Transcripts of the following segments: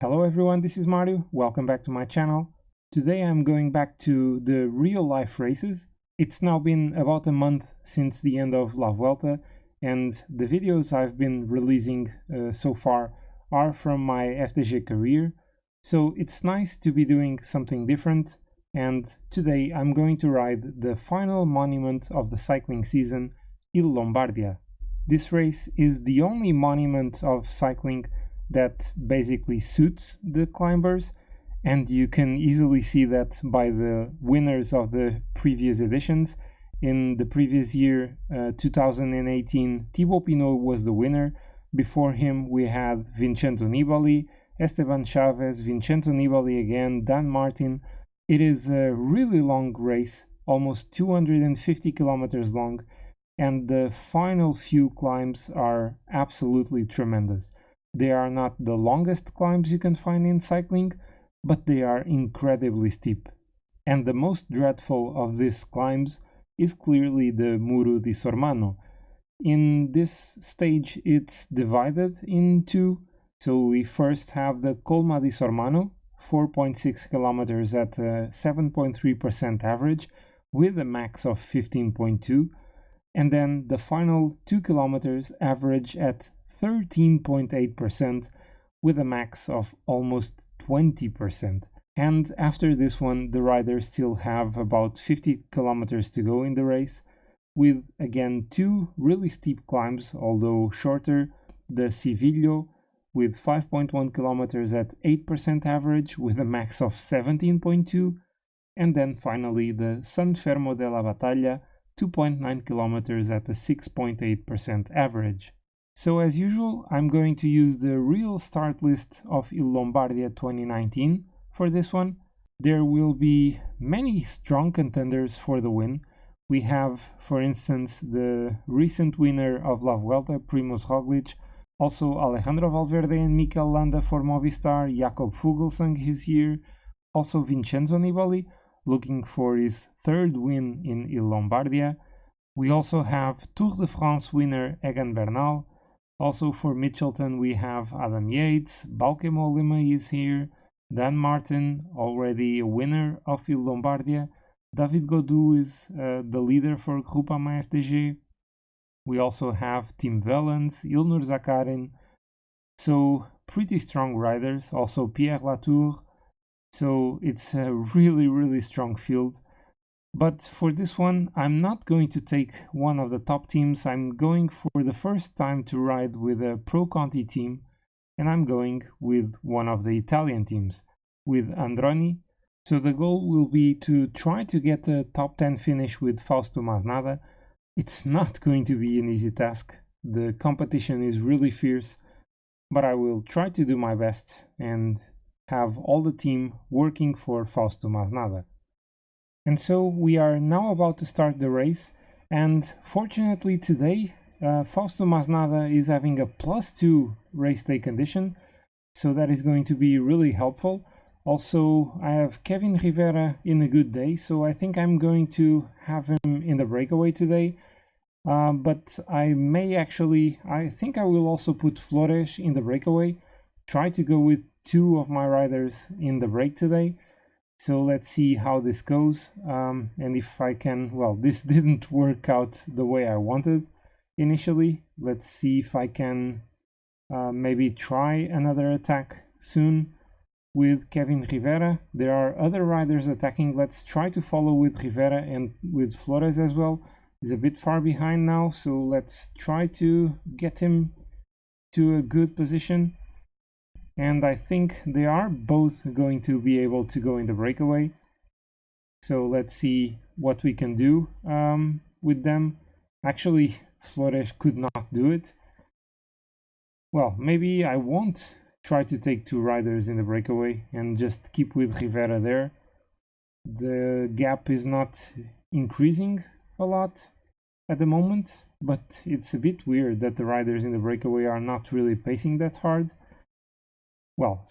Hello everyone, this is Mario. Welcome back to my channel. Today I'm going back to the real life races. It's now been about a month since the end of La Vuelta, and the videos I've been releasing so far are from my FDJ career. So it's nice to be doing something different, and today I'm going to ride the final monument of the cycling season, Il Lombardia. This race is the only monument of cycling that basically suits the climbers, and you can easily see that by the winners of the previous editions. In the previous year, 2018, Thibaut Pinot was the winner. Before him we had Vincenzo Nibali, Esteban Chaves, Vincenzo Nibali again, Dan Martin. It is a really long race, almost 250 kilometers long, and the final few climbs are absolutely tremendous. They are not the longest climbs you can find in cycling, but they are incredibly steep. And the most dreadful of these climbs is clearly the Muro di Sormano. In this stage it's divided in two. So we first have the Colma di Sormano, 4.6 kilometers at 7.3% average with a max of 15.2, and then the final 2 kilometers average at 13.8% with a max of almost 20%. And after this one, the riders still have about 50 kilometers to go in the race, with again two really steep climbs, although shorter. The Civillo with 5.1 kilometers at 8% average with a max of 17.2, and then finally the San Fermo della Battaglia, 2.9 kilometers at a 6.8% average. So as usual, I'm going to use the real start list of Il Lombardia 2019 for this one. There will be many strong contenders for the win. We have, for instance, the recent winner of La Vuelta, Primož Roglic, also Alejandro Valverde and Mikel Landa for Movistar, Jakob Fuglsang is here, also Vincenzo Nibali, looking for his third win in Il Lombardia. We also have Tour de France winner Egan Bernal. Also for Mitchelton we have Adam Yates, Bauke Mollema is here, Dan Martin, already a winner of Il Lombardia. David Gaudu is the leader for Groupama FDJ. We also have Tim Wellens, Ilnur Zakarin. So pretty strong riders. Also Pierre Latour. So it's a really strong field. But for this one, I'm not going to take one of the top teams. I'm going for the first time to ride with a Pro Conti team, and I'm going with one of the Italian teams, with Androni. So the goal will be to try to get a top 10 finish with Fausto Masnada. It's not going to be an easy task. The competition is really fierce, but I will try to do my best and have all the team working for Fausto Masnada. And so we are now about to start the race, and fortunately today Fausto Masnada is having a +2 race day condition, so that is going to be really helpful. Also, I have Kevin Rivera in a good day, so I think I'm going to have him in the breakaway today. But I think I will also put Flores in the breakaway, try to go with two of my riders in the break today. So let's see how this goes, and if I can, well, this didn't work out the way I wanted initially. Let's see if I can maybe try another attack soon with Kevin Rivera. There are other riders attacking. Let's try to follow with Rivera and with Flores as well. He's a bit far behind now, so let's try to get him to a good position. And I think they are both going to be able to go in the breakaway. So let's see what we can do with them. Actually, Flores could not do it. Well, maybe I won't try to take two riders in the breakaway and just keep with Rivera there. The gap is not increasing a lot at the moment, but it's a bit weird that the riders in the breakaway are not really pacing that hard. Well,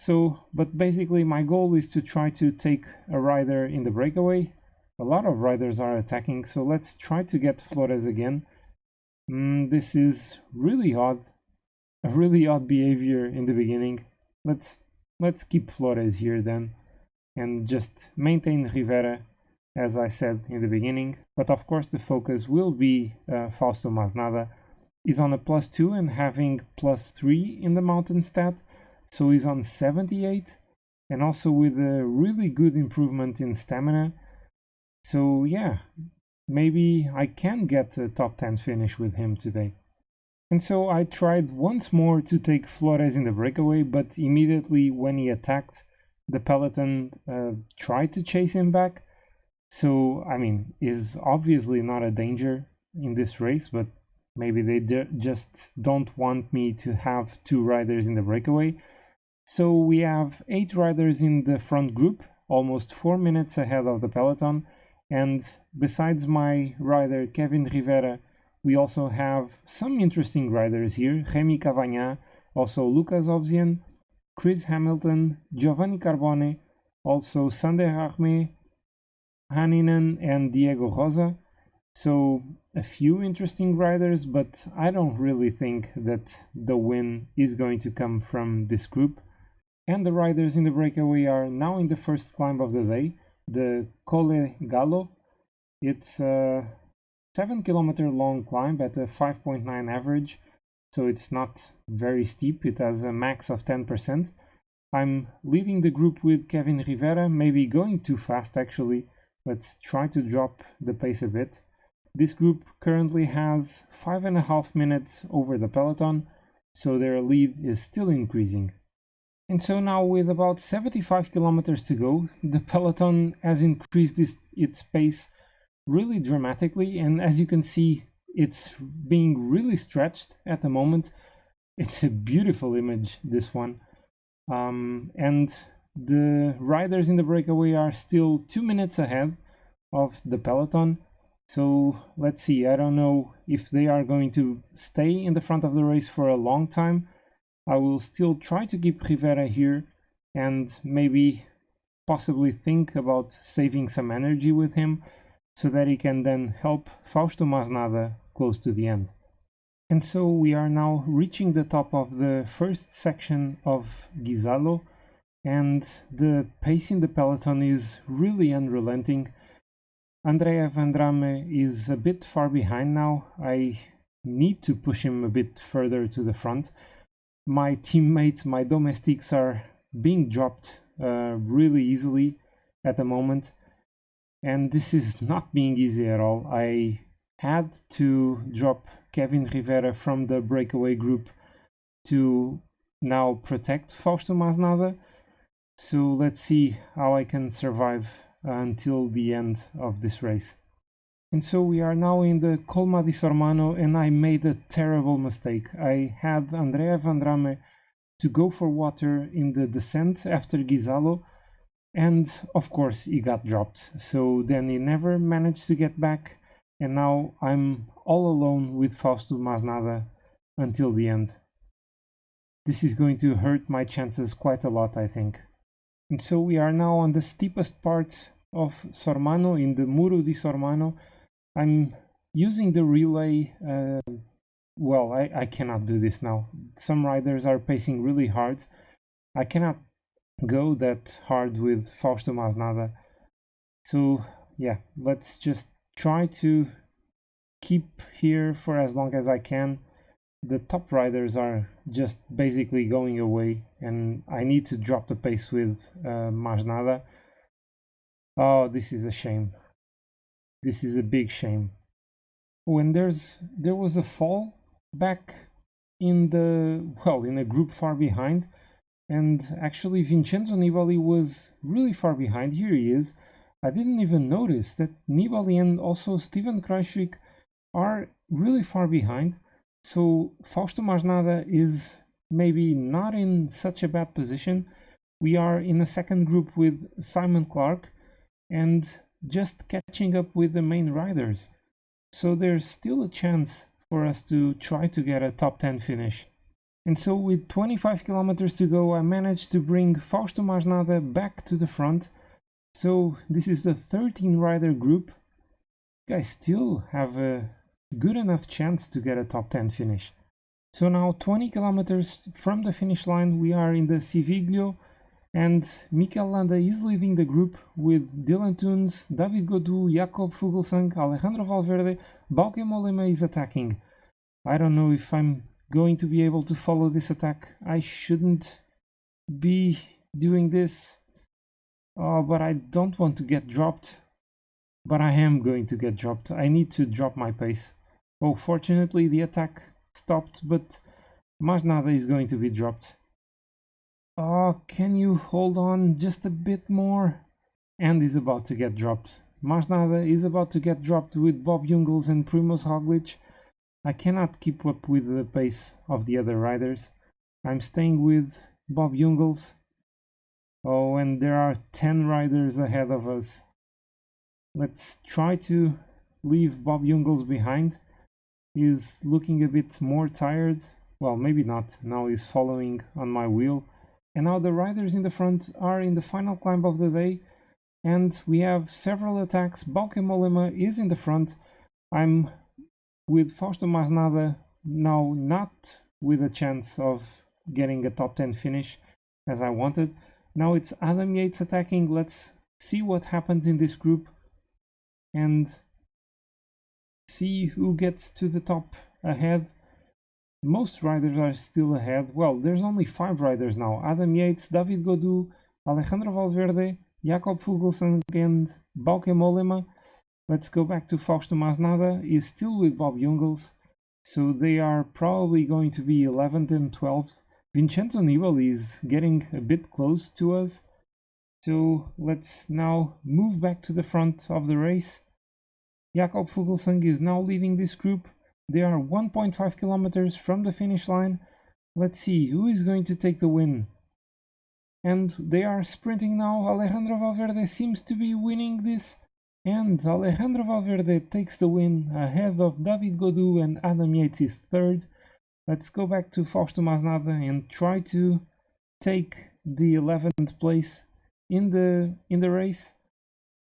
but basically my goal is to try to take a rider in the breakaway. A lot of riders are attacking, so let's try to get Flores again. This is really odd, a really odd behavior in the beginning. Let's let's keep Flores here then and just maintain Rivera, as I said in the beginning. But of course the focus will be Fausto Masnada. He's on a +2 and having +3 in the mountain stat, so he's on 78 and also with a really good improvement in stamina. So yeah, maybe I can get a top 10 finish with him today. And so I tried once more to take Flores in the breakaway, but immediately when he attacked, the peloton tried to chase him back. So, I mean, is obviously not a danger in this race, but maybe they just don't want me to have 2 riders in the breakaway. So we have 8 riders in the front group, almost 4 minutes ahead of the peloton. And besides my rider Kevin Rivera, we also have some interesting riders here. Remy Cavagna, also Lucas Ovzien, Chris Hamilton, Giovanni Carbone, also Sander Arme, Haninen and Diego Rosa. So a few interesting riders, but I don't really think that the win is going to come from this group. And the riders in the breakaway are now in the first climb of the day, the Colle Gallo. It's a 7-kilometer long climb at a 5.9 average, so it's not very steep. It has a max of 10%. I'm leading the group with Kevin Rivera, maybe going too fast actually. Let's try to drop the pace a bit. This group currently has 5.5 minutes over the peloton, so their lead is still increasing. And so now with about 75 kilometers to go, the peloton has increased its pace really dramatically, and as you can see, it's being really stretched at the moment. It's a beautiful image, this one. And the riders in the breakaway are still 2 minutes ahead of the peloton. So let's see, I don't know if they are going to stay in the front of the race for a long time. I will still try to keep Rivera here and maybe possibly think about saving some energy with him so that he can then help Fausto Masnada close to the end. And so we are now reaching the top of the first section of Ghisallo, and the pace in the peloton is really unrelenting. Andrea Vandrame is a bit far behind now. I need to push him a bit further to the front. My teammates, my domestiques, are being dropped really easily at the moment, and this is not being easy at all. I had to drop Kevin Rivera from the breakaway group to now protect Fausto Masnada. So let's see how I can survive until the end of this race. And so we are now in the Colma di Sormano, and I made a terrible mistake. I had Andrea Vandrame to go for water in the descent after Ghisallo, and of course he got dropped. So then he never managed to get back, and now I'm all alone with Fausto Masnada until the end. This is going to hurt my chances quite a lot, I think. And so we are now on the steepest part of Sormano, in the Muro di Sormano. I'm using the relay. Well, I cannot do this now. Some riders are pacing really hard. I cannot go that hard with Fausto Masnada. So yeah, let's just try to keep here for as long as I can. The top riders are just basically going away, and I need to drop the pace with Masnada. Oh, this is a shame. This is a big shame. When there was a fall back in a group far behind, and actually Vincenzo Nibali was really far behind. Here he is. I didn't even notice that Nibali and also Steven Kruijswijk are really far behind. So Fausto Masnada is maybe not in such a bad position. We are in a second group with Simon Clark and just catching up with the main riders. So there's still a chance for us to try to get a top 10 finish. And so with 25 kilometers to go, I managed to bring Fausto Masnada back to the front. So this is the 13 rider group. I still have a good enough chance to get a top 10 finish. So now 20 kilometers from the finish line, we are in the Civiglio, And Mikel Landa is leading the group with Dylan Teuns, David Gaudu, Jakob Fuglsang, Alejandro Valverde. Bauke Mollema is attacking. I don't know if I'm going to be able to follow this attack. I shouldn't be doing this. Oh, but I don't want to get dropped. But I am going to get dropped. I need to drop my pace. Oh, fortunately the attack stopped, but Masnada is going to be dropped. Oh, can you hold on just a bit more? And is about to get dropped. Masnada is about to get dropped with Bob Jungels and Primoz Roglic. I cannot keep up with the pace of the other riders. I'm staying with Bob Jungels. Oh, and there are 10 riders ahead of us. Let's try to leave Bob Jungels behind. He's looking a bit more tired. Well, maybe not. Now he's following on my wheel. And now the riders in the front are in the final climb of the day. And we have several attacks. Bauke Mollema is in the front. I'm with Fausto Masnada now, not with a chance of getting a top 10 finish as I wanted. Now it's Adam Yates attacking. Let's see what happens in this group and see who gets to the top ahead. Most riders are still ahead. Well, there's only 5 riders now. Adam Yates, David Gaudu, Alejandro Valverde, Jakob Fuglsang and Bauke Mollema. Let's go back to Fausto Masnada. He's still with Bob Jungels, so they are probably going to be 11th and 12th. Vincenzo Nibali is getting a bit close to us, so let's now move back to the front of the race. Jakob Fuglsang is now leading this group. They are 1.5 kilometers from the finish line. Let's see who is going to take the win. And they are sprinting now. Alejandro Valverde seems to be winning this. And Alejandro Valverde takes the win ahead of David Gaudu, and Adam Yates is third. Let's go back to Fausto Masnada and try to take the 11th place in the race.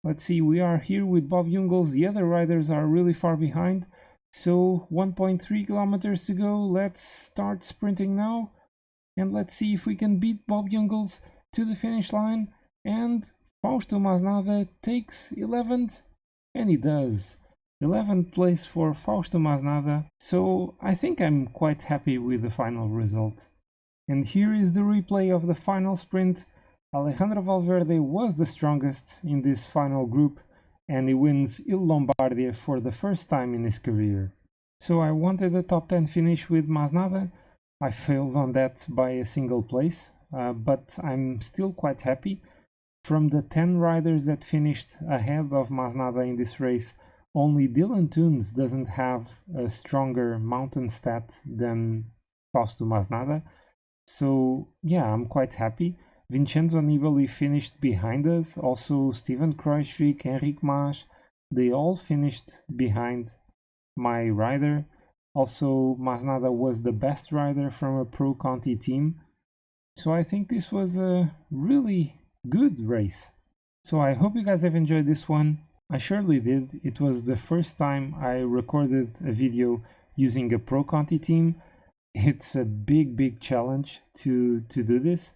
Let's see, we are here with Bob Jungels. The other riders are really far behind. So 1.3 kilometers to go. Let's start sprinting now. And let's see if we can beat Bob Jungels to the finish line. And Fausto Masnada takes 11th, and he does. 11th place for Fausto Masnada, so I think I'm quite happy with the final result. And here is the replay of the final sprint. Alejandro Valverde was the strongest in this final group, and he wins Il Lombardia for the first time in his career. So I wanted a top 10 finish with Masnada. I failed on that by a single place, but I'm still quite happy. From the 10 riders that finished ahead of Masnada in this race, only Dylan Teuns doesn't have a stronger mountain stat than Fausto Masnada. So yeah, I'm quite happy. Vincenzo Nibali finished behind us, also Steven Kruijswijk, Enric Mas, they all finished behind my rider. Also, Masnada was the best rider from a Pro Conti team. So I think this was a really good race. So I hope you guys have enjoyed this one. I surely did. It was the first time I recorded a video using a Pro Conti team. It's a big challenge to do this.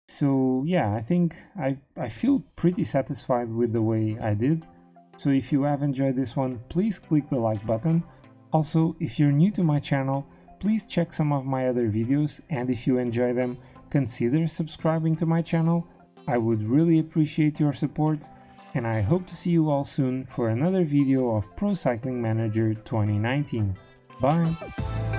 So yeah, I think I feel pretty satisfied with the way I did. So if you have enjoyed this one, please click the like button. Also, if you're new to my channel, please check some of my other videos, and if you enjoy them, consider subscribing to my channel. I would really appreciate your support, and I hope to see you all soon for another video of Pro Cycling Manager 2019. Bye!